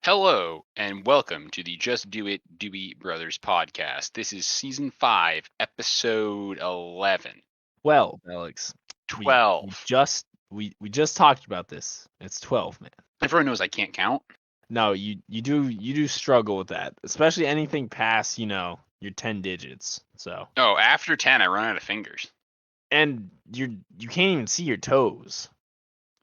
Hello and welcome to the Just Do It Dewey Brothers podcast. This is season 5, episode 11. 12, Alex. We 12. just talked about this. It's 12, man. Everyone knows I can't count. No, you do struggle with that, especially anything past, your 10 digits. So, Oh, after 10, I run out of fingers. and you can't even see your toes.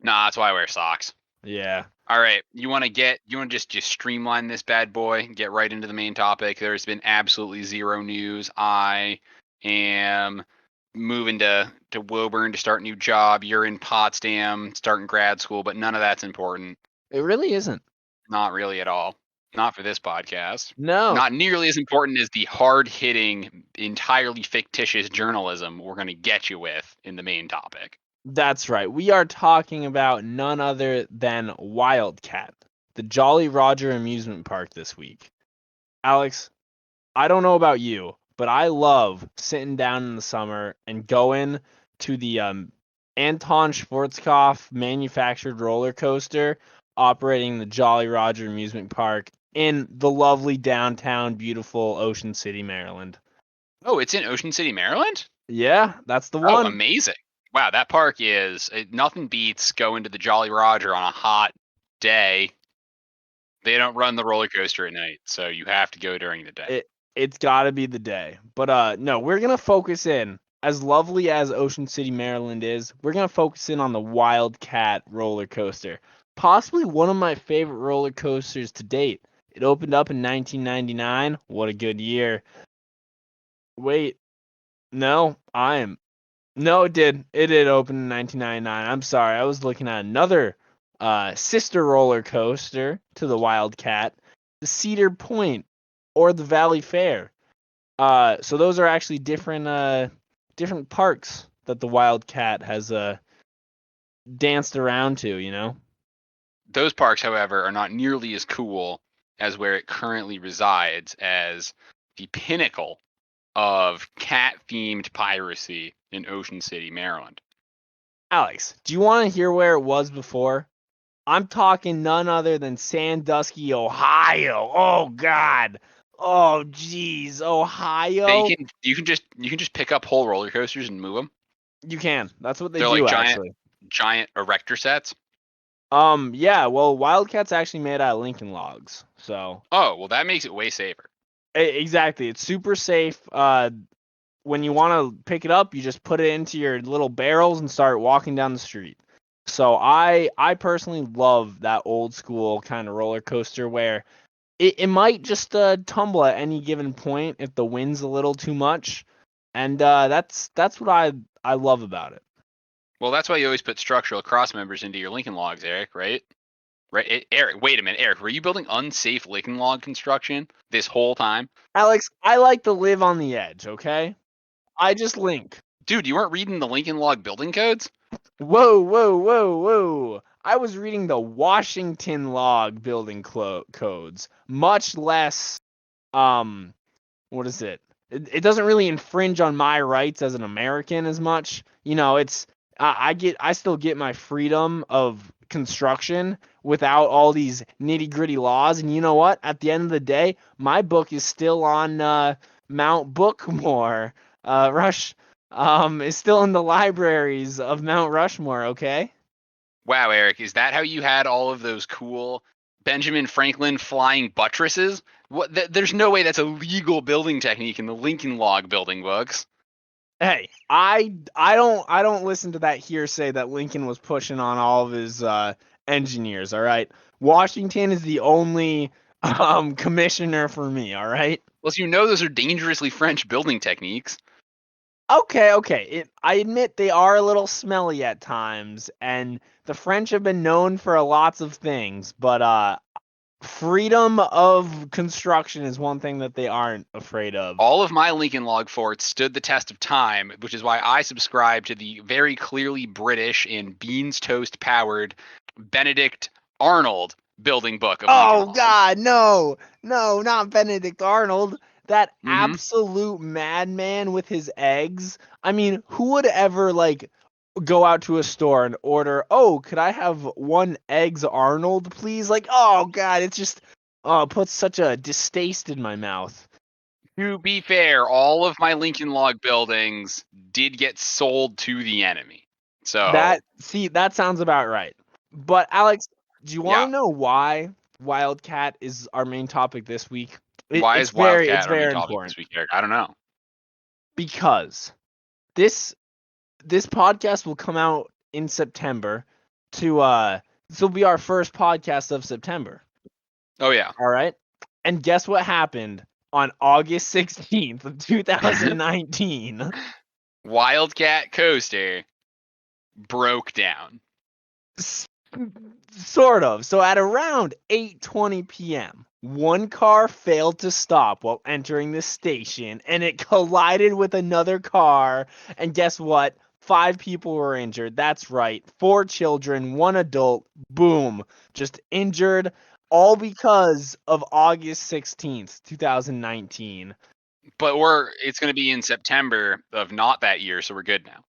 Nah, that's why I wear socks. Yeah. All right, you want to just streamline this bad boy and get right into the main topic. There's been absolutely zero news. I am moving to Woburn to start a new job. You're in Potsdam starting grad school, but none of that's important. It really isn't. Not really at all. Not for this podcast. No. Not nearly as important as the hard-hitting, entirely fictitious journalism we're going to get you with in the main topic. That's right. We are talking about none other than Wildcat, the Jolly Roger amusement park this week. Alex, I don't know about you, but I love sitting down in the summer and going to the Anton Schwarzkopf manufactured roller coaster operating the Jolly Roger amusement park in the lovely downtown, beautiful Ocean City, Maryland. Oh, it's in Ocean City, Maryland? Yeah, that's the Oh, one. amazing. Wow, that park is nothing beats going to the Jolly Roger on a hot day. They don't run the roller coaster at night, so you have to go during the day. It's got to be the day. But no, we're going to focus in. As lovely as Ocean City, Maryland is, we're going to focus in on the Wildcat roller coaster. Possibly one of my favorite roller coasters to date. It opened up in 1999. What a good year. Wait. No, it did. It did open in 1999. I'm sorry. I was looking at another sister roller coaster to the Wildcat, the Cedar Point or the Valley Fair. So those are actually different parks that the Wildcat has danced around to. Those parks, however, are not nearly as cool as where it currently resides as the pinnacle of cat-themed piracy in Ocean City, Maryland. Alex, do you want to hear where it was before? I'm talking none other than Sandusky, Ohio. Oh God. Oh geez, Ohio. You can just pick up whole roller coasters and move them. You can. That's what they They're do like actually. giant erector sets. Yeah. Well, Wildcat's actually made out of Lincoln logs, so. Oh, well, that makes it way safer. Exactly. It's super safe. When you want to pick it up, you just put it into your little barrels and start walking down the street. So I personally love that old school kind of roller coaster where it might just tumble at any given point if the wind's a little too much, and that's what I love about it. Well, that's why you always put structural cross members into your Lincoln logs, Eric, right? Right, Eric, wait a minute, Eric, were you building unsafe Lincoln log construction this whole time? Alex, I like to live on the edge, okay? I just link. Dude, you weren't reading the Lincoln log building codes? Whoa. I was reading the Washington log building codes, much less, what is it? It doesn't really infringe on my rights as an American as much. I still get my freedom of construction without all these nitty gritty laws. And you know what? At the end of the day, my book is still on Mount Bookmore. Rush is still in the libraries of Mount Rushmore. Okay. Wow, Eric, is that how you had all of those cool Benjamin Franklin flying buttresses? What? There's no way that's a legal building technique in the Lincoln log building books. Hey, I don't listen to that hearsay that Lincoln was pushing on all of his engineers. All right, Washington is the only commissioner for me. All right. Well, you know those are dangerously French building techniques. Okay. I admit they are a little smelly at times, and the French have been known for lots of things, but freedom of construction is one thing that they aren't afraid of. All of my Lincoln log forts stood the test of time, which is why I subscribe to the very clearly British and beans toast powered Benedict Arnold building book of Lincoln logs. God, no, not Benedict Arnold. That absolute madman with his eggs. I mean, who would ever go out to a store and order, oh, could I have 1 eggs Arnold, please? Like, oh god, it's just puts such a distaste in my mouth. To be fair, all of my Lincoln Log buildings did get sold to the enemy. So That sounds about right. But Alex, do you want yeah, to know why Wildcat is our main topic this week? why It's is Wildcat our main very topic important this week, Eric? I don't know. because this podcast will come out in September this will be our first podcast of September. Oh yeah. All right. And guess what happened on August 16th of 2019? Wildcat coaster broke down. Sort of. So at around 8:20 p.m., 1 car failed to stop while entering the station and it collided with another car. And guess what? 5 people were injured. That's right. 4 children, 1 adult. Boom. Just injured, all because of August 16th, 2019. But it's going to be in September of not that year, so we're good now.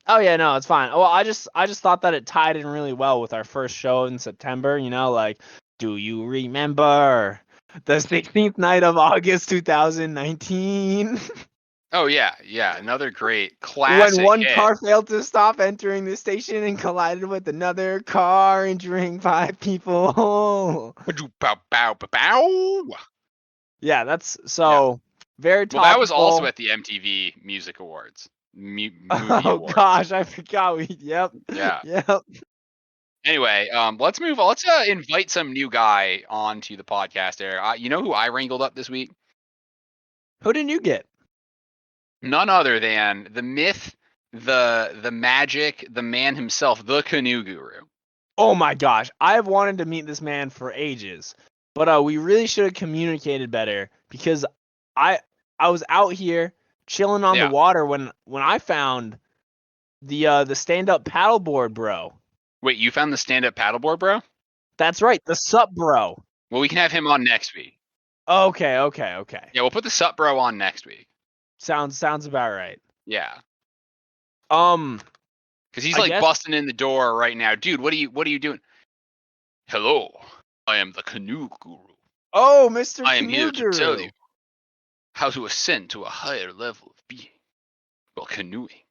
Oh yeah, no, it's fine. Well, I just thought that it tied in really well with our first show in September. You know, like, do you remember the 16th night of August 2019? Oh yeah, another great When classic 1 hit. car failed to stop entering the station and collided with another car, injuring 5 people. Bow, bow, bow, bow. Yeah, that's so very Well, that was also topical. at the MTV Music Awards, movie Oh awards. gosh, I forgot. Yep. Yeah. Yep. Anyway, let's move on. Let's invite some new guy onto the podcast there. You know who I wrangled up this week? Who didn't you get? None other than the myth, the magic, the man himself, the Canoe Guru. Oh my gosh, I've wanted to meet this man for ages, but we really should have communicated better because I was out here chilling on the Yeah. water when I found the stand-up paddleboard, bro. Wait, you found the stand-up paddleboard, bro? That's right, the sup bro. Well, we can have him on next week. Okay. Yeah, we'll put the sup bro on next week. Sounds about right. Yeah. Um, Because he's I like guess- busting in the door right now. Dude, what are you doing? Hello, I am the Canoe Guru. Oh, Mr. I am here Canoe to tell Guru. you how to ascend to a higher level of being while canoeing.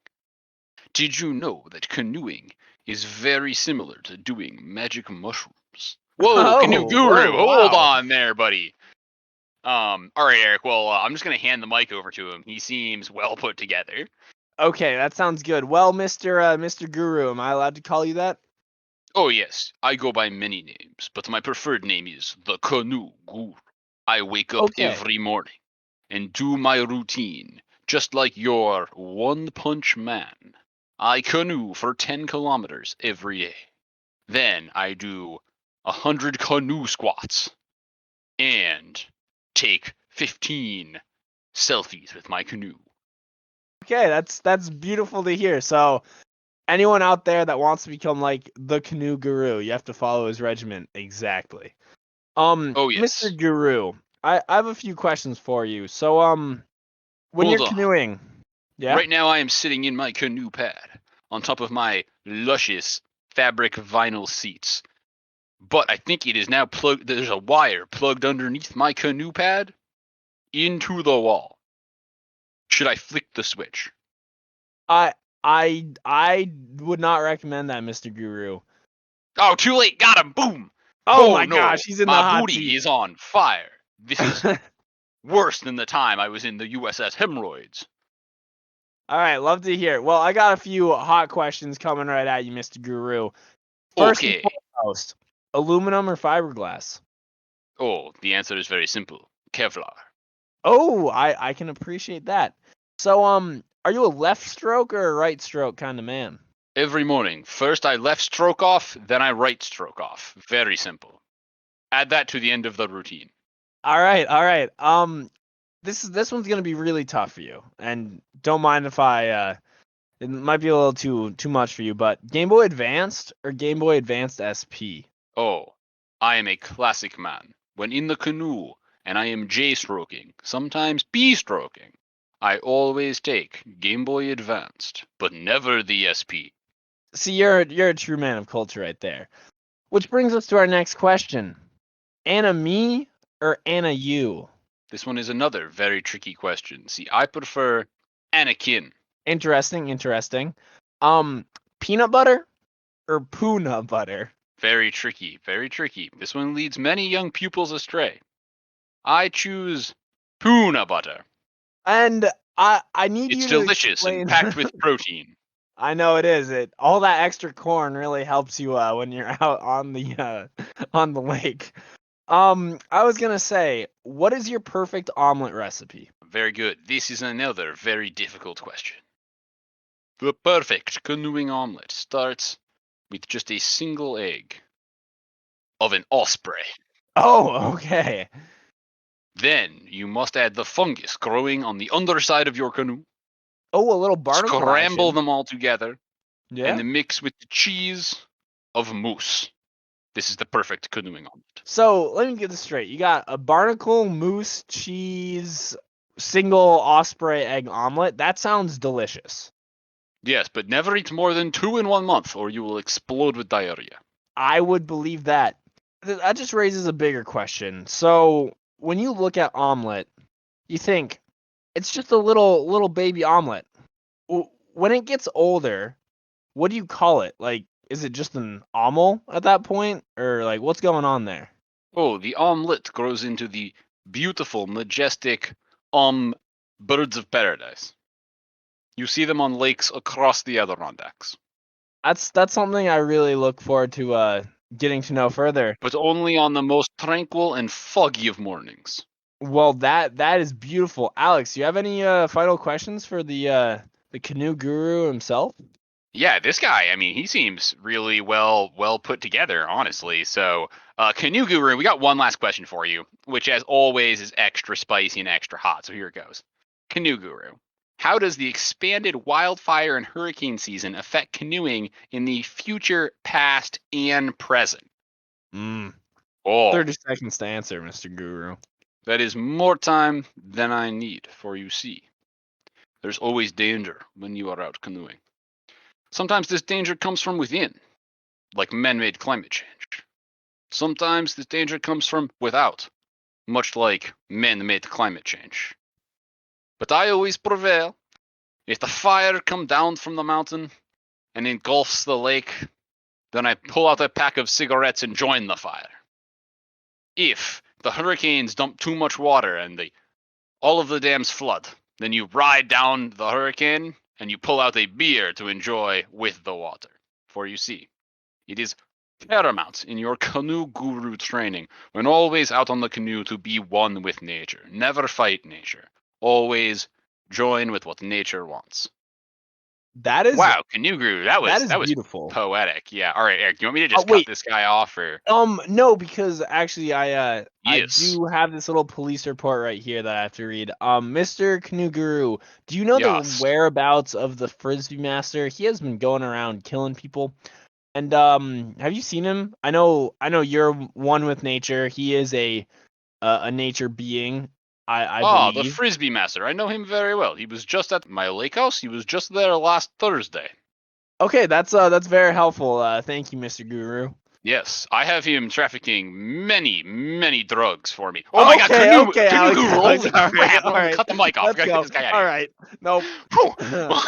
Did you know that canoeing is very similar to doing magic mushrooms? Whoa, Canoe Guru, whoa, hold wow. on there, buddy. All right, Eric. Well, I'm just gonna hand the mic over to him. He seems well put together. Okay, that sounds good. Well, Mr. Guru, am I allowed to call you that? Oh yes, I go by many names, but my preferred name is the Canoe Guru. I wake up Okay. every morning and do my routine, just like your One Punch Man. I canoe for 10 kilometers every day. Then I do 100 canoe squats and take 15 selfies with my canoe. Okay, that's beautiful to hear. So, anyone out there that wants to become like the Canoe Guru, you have to follow his regimen exactly. Oh yes. Mr. Guru, I have a few questions for you. So, when Hold you're on. canoeing, yeah. Right now I am sitting in my canoe pad on top of my luscious fabric vinyl seats. But I think it is now plugged. There's a wire plugged underneath my canoe pad into the wall. Should I flick the switch? I would not recommend that, Mr. Guru. Oh, too late. Got him. Boom. Oh my no. gosh, he's in the My hot booty seat. is on fire. This is worse than the time I was in the USS Hemorrhoids. All right, love to hear. Well, I got a few hot questions coming right at you, Mr. Guru. First Okay. and foremost, aluminum or fiberglass? Oh, the answer is very simple. Kevlar. Oh, I can appreciate that. So, are you a left stroke or a right stroke kind of man? Every morning, first I left stroke off, then I right stroke off. Very simple. Add that to the end of the routine. All right. This one's gonna be really tough for you, and don't mind if it might be a little too much for you, but Game Boy Advanced or Game Boy Advanced SP? Oh, I am a classic man. When in the canoe and I am J-stroking, sometimes B-stroking, I always take Game Boy Advanced, but never the SP. See, you're a true man of culture right there. Which brings us to our next question. Anna me or Anna you? This one is another very tricky question. See, I prefer Anakin. Interesting. Peanut butter or Puna butter? Very tricky, very tricky. This one leads many young pupils astray. I choose Puna butter. And I need It's you to delicious and explain. packed with protein. I know it is. All that extra corn really helps you when you're out on the lake. I was gonna say, what is your perfect omelet recipe? Very good. This is another very difficult question. The perfect canoeing omelet starts with just a single egg of an osprey. Oh, okay. Then you must add the fungus growing on the underside of your canoe. Oh, a little barnacle Scramble action. them all together Yeah. and then mix with the cheese of moose. This is the perfect canoeing omelet. So let me get this straight. You got a barnacle, moose, cheese, single osprey egg omelet. That sounds delicious. Yes, but never eat more than 2 in 1 month or you will explode with diarrhea. I would believe that. That just raises a bigger question. So when you look at omelet, you think it's just a little baby omelet. When it gets older, what do you call it? Like, is it just an omelet at that point, or like what's going on there? Oh, the omelet grows into the beautiful, majestic birds of paradise. You see them on lakes across the Adirondacks. That's something I really look forward to getting to know further. But only on the most tranquil and foggy of mornings. Well, that is beautiful, Alex. Do you have any final questions for the canoe guru himself? Yeah, this guy, I mean, he seems really well put together, honestly. So, Canoe Guru, we got one last question for you, which as always is extra spicy and extra hot. So here it goes. Canoe Guru, how does the expanded wildfire and hurricane season affect canoeing in the future, past, and present? Mm. Oh, 30 seconds to answer, Mr. Guru. that is more time than I need, for you see, there's always danger when you are out canoeing. Sometimes this danger comes from within, like man-made climate change. Sometimes this danger comes from without, much like man-made climate change. But I always prevail. If the fire come down from the mountain and engulfs the lake, then I pull out a pack of cigarettes and join the fire. If the hurricanes dump too much water and all of the dams flood, then you ride down the hurricane and you pull out a beer to enjoy with the water. For you see, it is paramount in your canoe guru training when always out on the canoe to be one with nature. Never fight nature. Always join with what nature wants. That is Wow, canoe guru, that was beautiful. poetic. Yeah. All right, Eric, do you want me to just wait. cut this guy off or? No, because actually I Yes. do have this little police report right here that I have to read. Mr. Canoe Guru, do you know Yes. the whereabouts of the Frisbee Master? He has been going around killing people. And have you seen him? I know you're one with nature. He is a nature being. I The believe. Frisbee Master. I know him very well. He was just at my lake house. He was just there last Thursday. Okay, that's very helpful. Thank you, Mr. Guru. Yes, I have him trafficking many drugs for me. Oh my God, Canoe Guru! Holy all crap! right. Cut the mic off. Let's Gotta go. get this guy out of All here. right. Nope.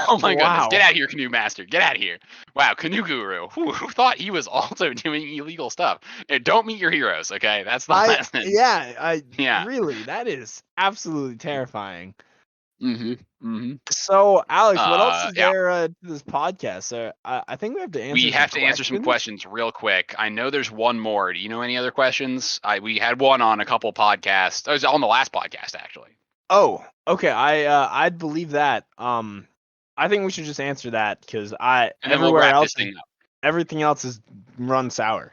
Oh my goodness! Wow. Get out of here, Canoe Master! Get out of here! Wow, Canoe Guru, who thought he was also doing illegal stuff? Don't meet your heroes, okay? That's the lesson. Yeah. Really, that is absolutely terrifying. So, Alex, what else is there to this podcast? I think we have to answer. We have to answer some questions real quick. I know there's one more. Do you know any other questions? We had one on a couple podcasts. It was on the last podcast, actually. Oh, okay. I'd believe that. I think we should just answer that because everything else is run sour.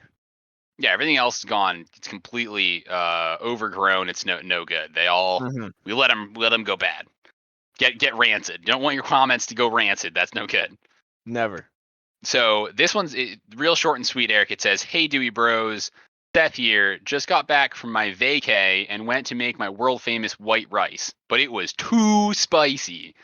Yeah, everything else is gone. It's completely overgrown. It's no good. They all we let them go bad. Get rancid. You don't want your comments to go rancid. That's no good. Never. So this one's real short and sweet, Eric. It says, "Hey Dewey Bros, Seth here, just got back from my vacay and went to make my world famous white rice, but it was too spicy.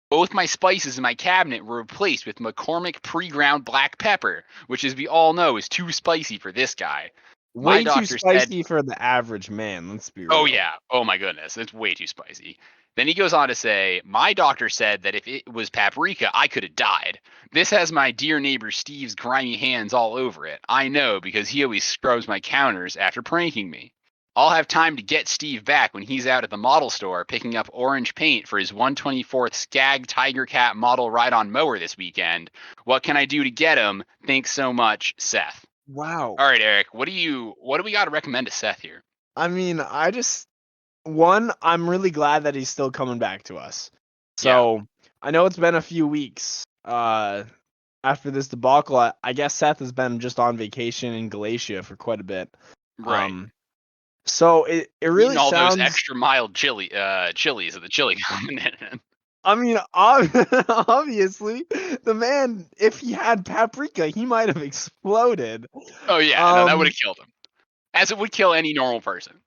Both my spices in my cabinet were replaced with McCormick pre-ground black pepper, which, as we all know, is too spicy for this guy. My Way too doctor said, spicy for the average man. Let's be oh, real. yeah, oh my goodness, it's way too spicy. Then he goes on to say, my doctor said that if it was paprika, I could have died. This has my dear neighbor Steve's grimy hands all over it. I know because he always scrubs my counters after pranking me. I'll have time to get Steve back when he's out at the model store picking up orange paint for his 124th Skag Tiger Cat model ride-on mower this weekend. What can I do to get him? Thanks so much, Seth. Wow. All right, Eric, what do we got to recommend to Seth here? I mean, I'm really glad that he's still coming back to us. So I know it's been a few weeks after this debacle. I guess Seth has been just on vacation in Galatia for quite a bit. Right. So it really Eating all sounds those extra mild chilies at the chili cabinet. I mean, obviously, the man, if he had paprika, he might have exploded. Oh yeah, no, that would have killed him, as it would kill any normal person.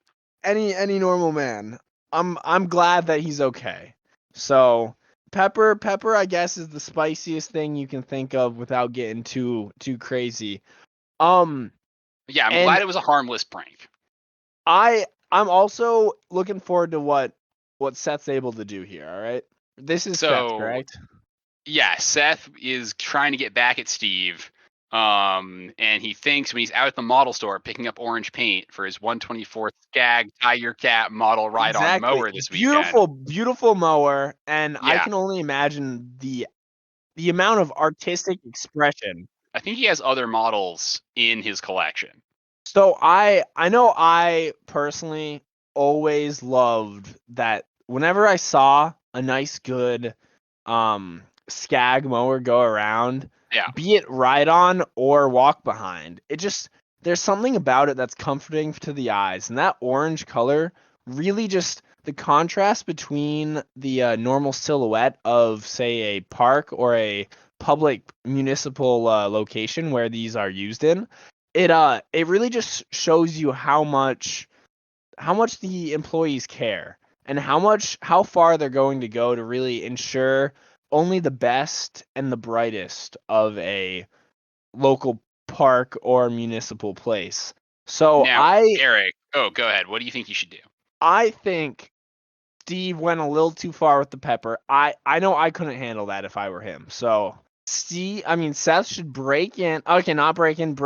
Any normal man. I'm glad that he's okay. So pepper, I guess, is the spiciest thing you can think of without getting too crazy. Yeah, I'm and glad it was a harmless prank. I'm also looking forward to what Seth's able to do here. All right, this is Seth, correct? Yeah, Seth is trying to get back at Steve. And he thinks when he's out at the model store picking up orange paint for his 124th Skag Tiger Cat model ride-on mower this weekend. Beautiful mower, and I Yeah. can only imagine the amount of artistic expression. I think he has other models in his collection. So I know I personally always loved that whenever I saw a nice good Skag mower go around, Yeah. be it ride on or walk behind, there's something about it that's comforting to the eyes, and that orange color really just the contrast between the normal silhouette of, say, a park or a public municipal location where these are used in, it really just shows you how much the employees care and how far they're going to go to really ensure only the best and the brightest of a local park or municipal place. So Now, Eric, go ahead. What do you think you should do? I think Steve went a little too far with the pepper. I know I couldn't handle that if I were him. So Seth should break in. Okay, not break in.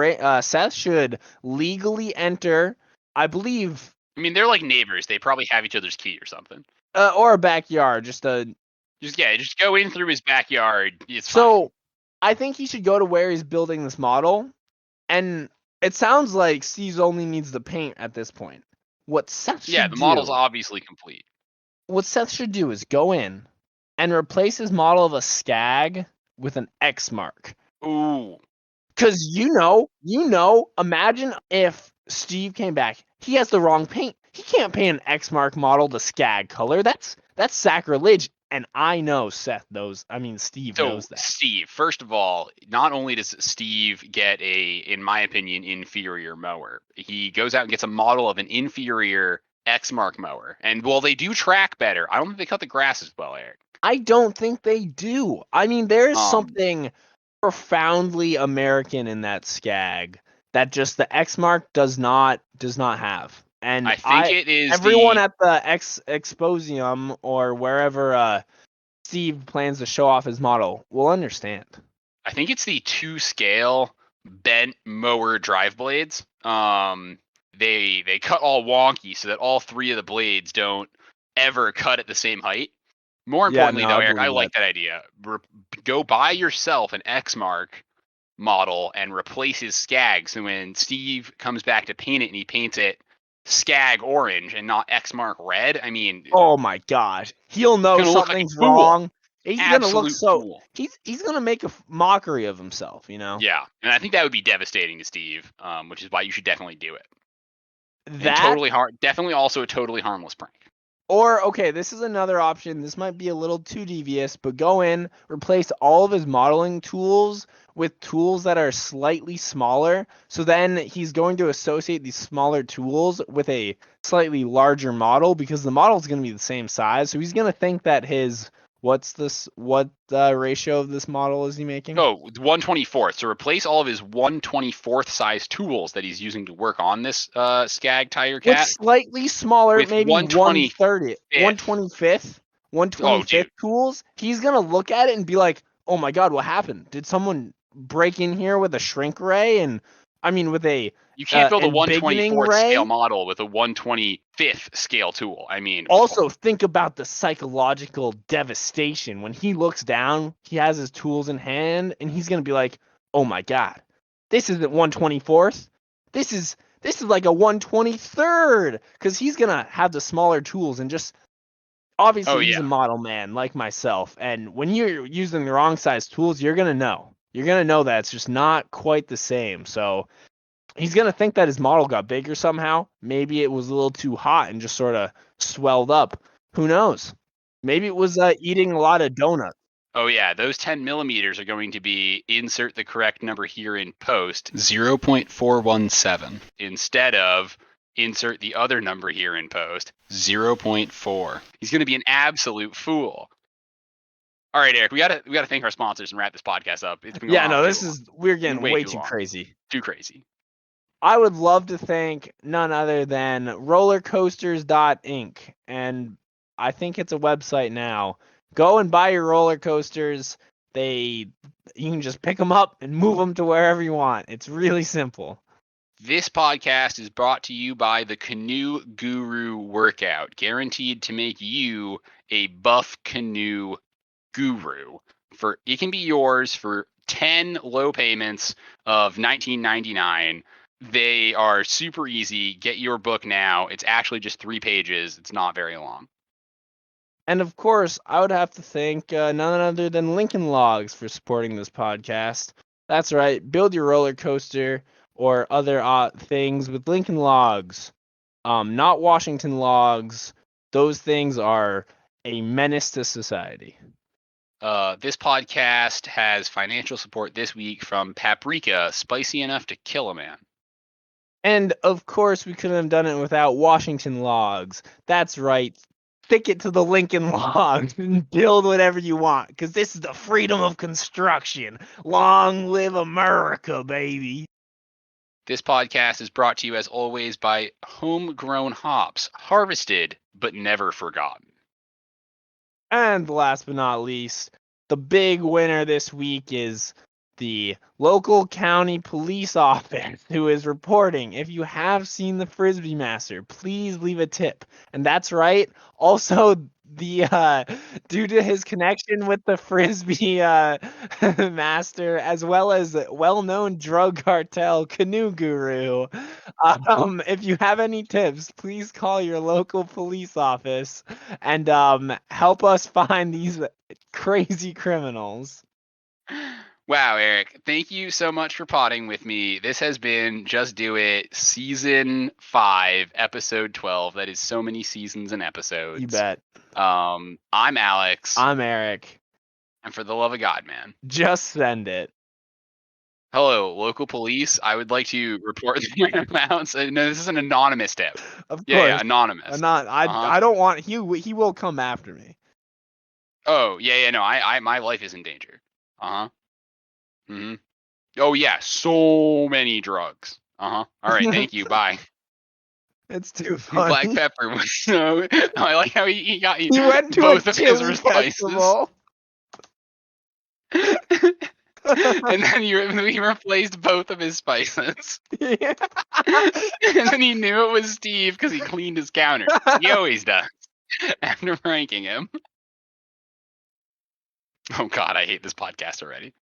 Seth should legally enter. I believe. I mean, they're like neighbors. They probably have each other's key or something. Or a backyard. Just go in through his backyard. It's so fine. I think he should go to where he's building this model, and it sounds like Steve only needs the paint at this point. What Seth should do? Yeah, the model's obviously complete. What Seth should do is go in and replace his model of a Skag with an X mark. Ooh. Because imagine if Steve came back. He has the wrong paint. He can't paint an X mark model to Skag color. That's sacrilege. And I know Steve knows that. Steve, first of all, not only does Steve get in my opinion, inferior mower, he goes out and gets a model of an inferior X mark mower. And while they do track better, I don't think they cut the grass as well, Eric. I don't think they do. I mean, there's something profoundly American in that Skag that just the X mark does not have. And I think it is everyone at the Exposium or wherever Steve plans to show off his model will understand. I think it's the 2-scale bent mower drive blades. They cut all wonky so that all 3 of the blades don't ever cut at the same height. More importantly, though, Eric, I like that idea. Go buy yourself an X mark model and replace his Skag. So when Steve comes back to paint it and he paints it Skag orange and not X mark red, I mean, oh my gosh, he'll know something's wrong. He's gonna look so he's gonna make a mockery of himself, you know. Yeah, and I think that would be devastating to Steve, which is why you should definitely do it. Definitely also a totally harmless prank. Or, okay, this is another option. This might be a little too devious, but go in, replace all of his modeling tools with tools that are slightly smaller. So then he's going to associate these smaller tools with a slightly larger model because the model is going to be the same size. So he's going to think that his, what ratio of this model is he making? Oh, 1/24th. So replace all of his 1/24th size tools that he's using to work on this Skag Tiger With Cat slightly smaller, with maybe 1/25th. 125th, Oh, dude, tools. He's gonna look at it and be like, "Oh my god, what happened? Did someone break in here with a shrink ray and, I mean, with a you can't build a embiggening 1/24th scale ray?" model with a 1/25th scale tool. I mean, Also, think about the psychological devastation when he looks down. He has his tools in hand, and he's gonna be like, "Oh my god, this isn't 1/24th. This is like a 1/23rd," because he's gonna have the smaller tools and just oh obviously he's a yeah. model man like myself. And when you're using the wrong size tools, you're gonna know. You're gonna know that it's just not quite the same. So he's gonna think that his model got bigger somehow. Maybe it was a little too hot and just sort of swelled up. Who knows? Maybe it was eating a lot of donuts. Oh yeah, those 10 millimeters are going to be insert the correct number here in post 0.417 instead of insert the other number here in post 0.4. He's going to be an absolute fool. All right, Eric, we gotta thank our sponsors and wrap this podcast up. It's been going Yeah, on no, too this long. is we're Been getting way way too too long. crazy. Too crazy. I would love to thank none other than rollercoasters.inc. And I think it's a website now. Go and buy your roller coasters. You can just pick them up and move them to wherever you want. It's really simple. This podcast is brought to you by the Canoe Guru Workout, guaranteed to make you a buff canoe guru. It can be yours for 10 low payments of $19.99. They are super easy. Get your book now. It's actually just 3 pages. It's not very long. And of course, I would have to thank none other than Lincoln Logs for supporting this podcast. That's right, build your roller coaster or other things with Lincoln Logs, not Washington Logs. Those things are a menace to society. This podcast has financial support this week from Paprika, spicy enough to kill a man. And of course, we couldn't have done it without Washington Logs. That's right. Stick it to the Lincoln Logs and build whatever you want, because this is the freedom of construction. Long live America, baby. This podcast is brought to you, as always, by Homegrown Hops, harvested but never forgotten. And last but not least, the big winner this week is the local county police office, who is reporting. If you have seen the Frisbee Master, please leave a tip. And that's right. Also, the due to his connection with the Frisbee Master, as well as well-known drug cartel Canoe Guru, if you have any tips, please call your local police office and help us find these crazy criminals. Wow, Eric, thank you so much for potting with me. This has been Just Do It, Season 5, Episode 12. That is so many seasons and episodes. You bet. I'm Alex. I'm Eric. And for the love of God, man. Just send it. Hello, local police. I would like to report the whereabouts. No, this is an anonymous tip. Of course. Yeah, anonymous. I don't want he will come after me. Oh, yeah, no, my life is in danger. Uh-huh. Mm-hmm. Oh yeah, so many drugs. Uh-huh. All right, thank you. Bye. It's too funny. Black pepper was so. I like how he got you. He went to both a of his chili spices. festival. And then he replaced both of his spices. Yeah. And then he knew it was Steve because he cleaned his counter. He always does. After ranking him. Oh God, I hate this podcast already.